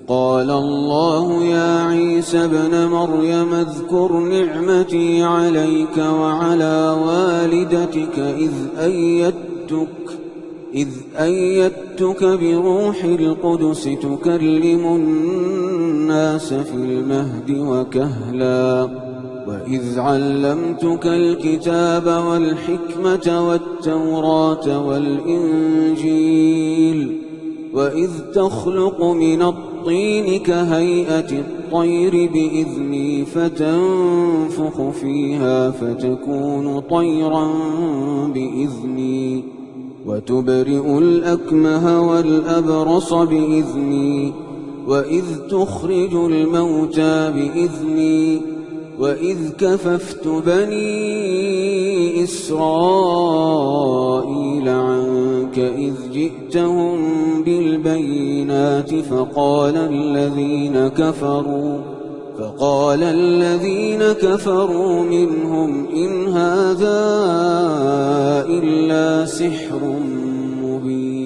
قال الله يا عيسى ابن مريم اذكر نعمتي عليك وعلى والدتك إذ أيدتك بروح القدس تكلم الناس في المهد وكهلا وإذ علمتك الكتاب والحكمة والتوراة والإنجيل وإذ تخلق من الطين كهيئة الطير بإذني فتنفخ فيها فتكون طيرا بإذني وتبرئ الأكمه والأبرص بإذني وإذ تخرج الموتى بإذني وإذ كففت بني إسرائيل عنك إذ جئتهم بالبينات فقال الذين كفروا منهم إن هذا إلا سحر مبين.